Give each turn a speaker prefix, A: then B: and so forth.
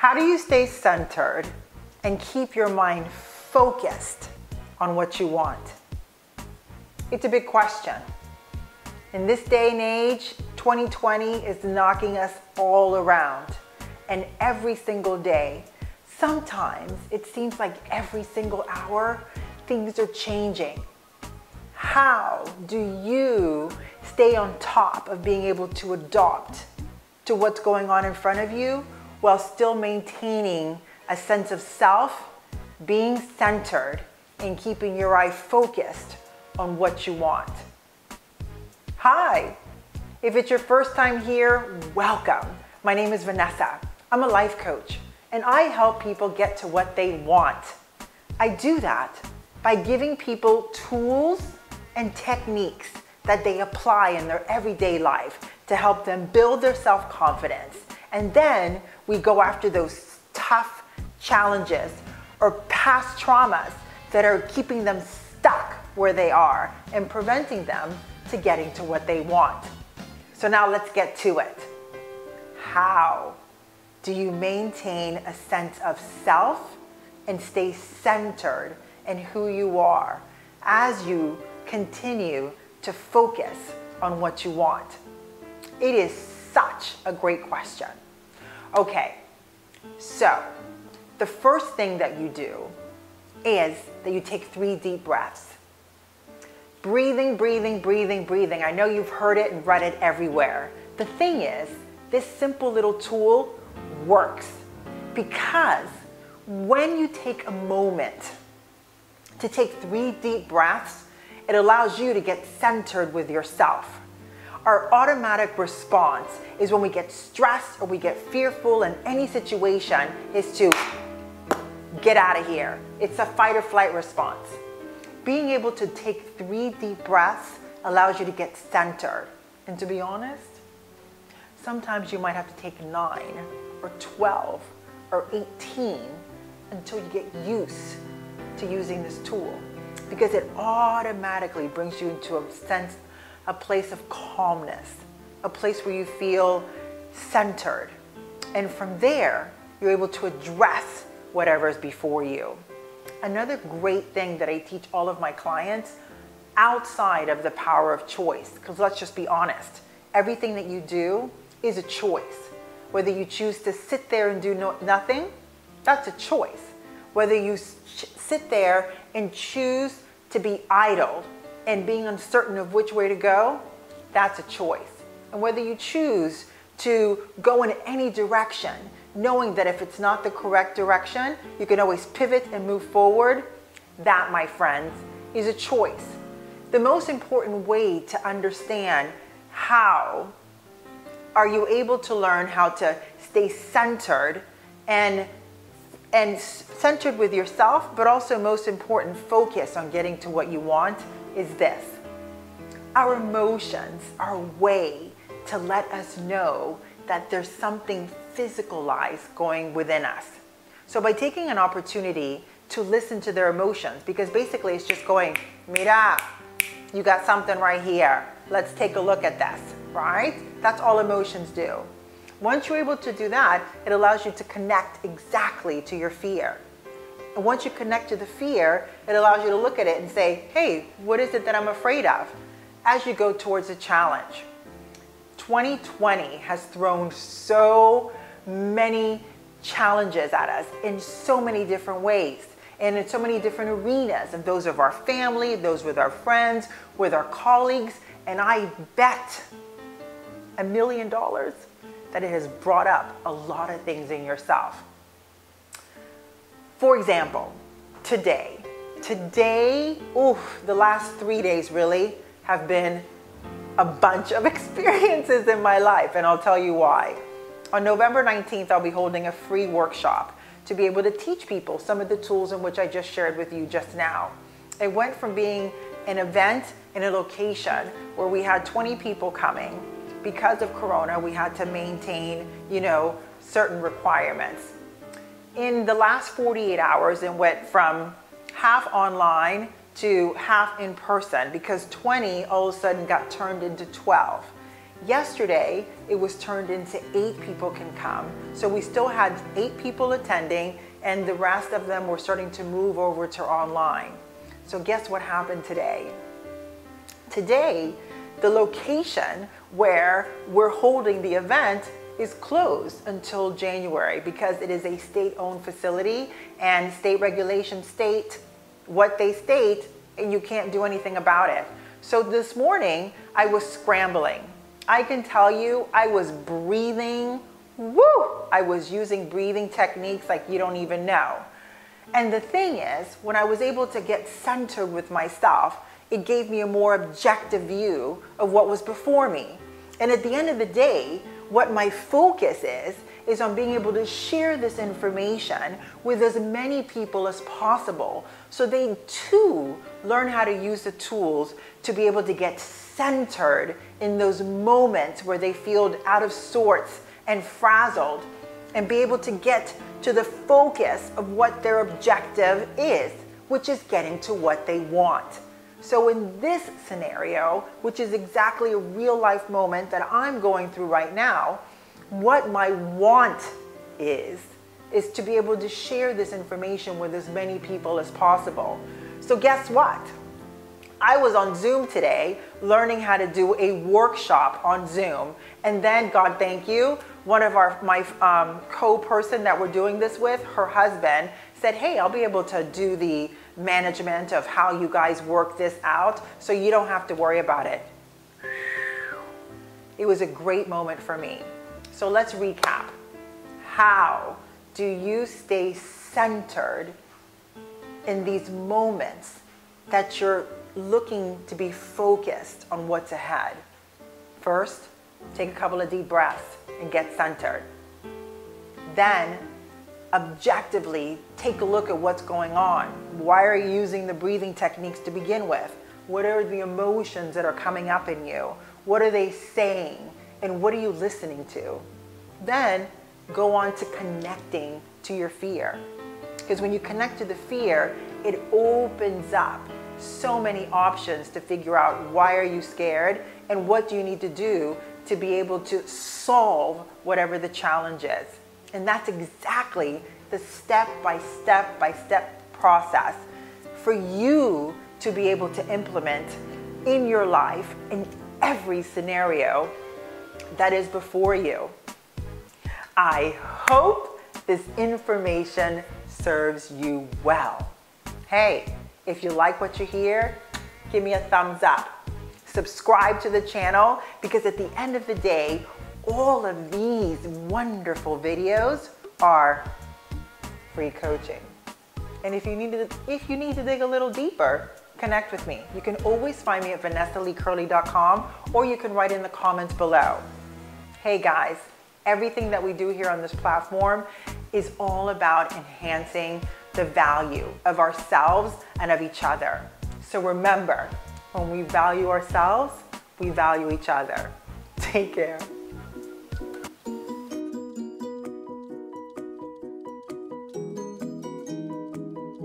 A: How do you stay centered and keep your mind focused on what you want? It's a big question. In this day and age, 2020 is knocking us all around. And every single day, sometimes it seems like every single hour, things are changing. How do you stay on top of being able to adapt to what's going on in front of you while still maintaining a sense of self, being centered, and keeping your eye focused on what you want? Hi, if it's your first time here, welcome. My name is Vanessa. I'm a life coach, and I help people get to what they want. I do that by giving people tools and techniques that they apply in their everyday life to help them build their self-confidence. And then we go after those tough challenges or past traumas that are keeping them stuck where they are and preventing them to getting to what they want. So now let's get to it. How do you maintain a sense of self and stay centered in who you are as you continue to focus on what you want? It is such a great question. Okay, so the first thing that you do is that you take 3 deep breaths. Breathing, breathing, breathing, breathing. I know you've heard it and read it everywhere. The thing is, this simple little tool works because when you take a moment to take 3 deep breaths, it allows you to get centered with yourself. Our automatic response is when we get stressed or we get fearful in any situation is to get out of here. It's a fight or flight response. Being able to take 3 deep breaths allows you to get centered. And to be honest, sometimes you might have to take 9 or 12 or 18 until you get used to using this tool, because it automatically brings you into a place of calmness, a place where you feel centered. And from there, you're able to address whatever is before you. Another great thing that I teach all of my clients outside of the power of choice, because let's just be honest, everything that you do is a choice. Whether you choose to sit there and do nothing, that's a choice. Whether you sit there and choose to be idle and being uncertain of which way to go, that's a choice. And whether you choose to go in any direction, knowing that if it's not the correct direction, you can always pivot and move forward, that, my friends, is a choice. The most important way to understand how are you able to learn how to stay centered and centered with yourself, but also most important, focus on getting to what you want, is this. Our emotions are a way to let us know that there's something physicalized going within us. So by taking an opportunity to listen to their emotions, because basically it's just going, mira, you got something right here. Let's take a look at this, right? That's all emotions do. Once you're able to do that, it allows you to connect exactly to your fear. And once you connect to the fear, it allows you to look at it and say, hey, what is it that I'm afraid of? As you go towards a challenge. 2020 has thrown so many challenges at us in so many different ways and in so many different arenas, and those of our family, those with our friends, with our colleagues, and I bet $1 million that it has brought up a lot of things in yourself. For example, today, the last 3 days really have been a bunch of experiences in my life, and I'll tell you why. On November 19th, I'll be holding a free workshop to be able to teach people some of the tools in which I just shared with you just now. It went from being an event in a location where we had 20 people coming. Because of Corona, we had to maintain, certain requirements. In the last 48 hours, it went from half online to half in person because 20 all of a sudden got turned into 12. Yesterday, it was turned into 8 people can come. So we still had 8 people attending, and the rest of them were starting to move over to online. So guess what happened today? Today, the location where we're holding the event is closed until January because it is a state-owned facility, and state regulations state what they state, and you can't do anything about it. So this morning, I was scrambling. I can tell you, I was breathing, I was using breathing techniques like you don't even know. And the thing is, when I was able to get centered with myself, it gave me a more objective view of what was before me. And at the end of the day, what my focus is on being able to share this information with as many people as possible so they too learn how to use the tools to be able to get centered in those moments where they feel out of sorts and frazzled, and be able to get to the focus of what their objective is, which is getting to what they want. So in this scenario, which is exactly a real life moment that I'm going through right now, what my want is to be able to share this information with as many people as possible. So guess what? I was on Zoom today learning how to do a workshop on Zoom. And then, God thank you, one of my co-person that we're doing this with, her husband, said, hey, I'll be able to do the management of how you guys work this out so you don't have to worry about it. It was a great moment for me. So let's recap. How do you stay centered in these moments that you're looking to be focused on what's ahead? First, take a couple of deep breaths and get centered. Then, objectively take a look at what's going on. Why are you using the breathing techniques to begin with? What are the emotions that are coming up in you? What are they saying? And what are you listening to? Then go on to connecting to your fear. Because when you connect to the fear, it opens up so many options to figure out why are you scared and what do you need to do to be able to solve whatever the challenge is. And that's exactly the step-by-step process for you to be able to implement in your life in every scenario that is before you. I hope this information serves you well. Hey, if you like what you hear, give me a thumbs up. Subscribe to the channel, because at the end of the day, all of these wonderful videos are free coaching. And if you need to dig a little deeper, connect with me. You can always find me at vanessaleecurley.com, or you can write in the comments below. Hey guys, everything that we do here on this platform is all about enhancing the value of ourselves and of each other. So remember, when we value ourselves, we value each other. Take care.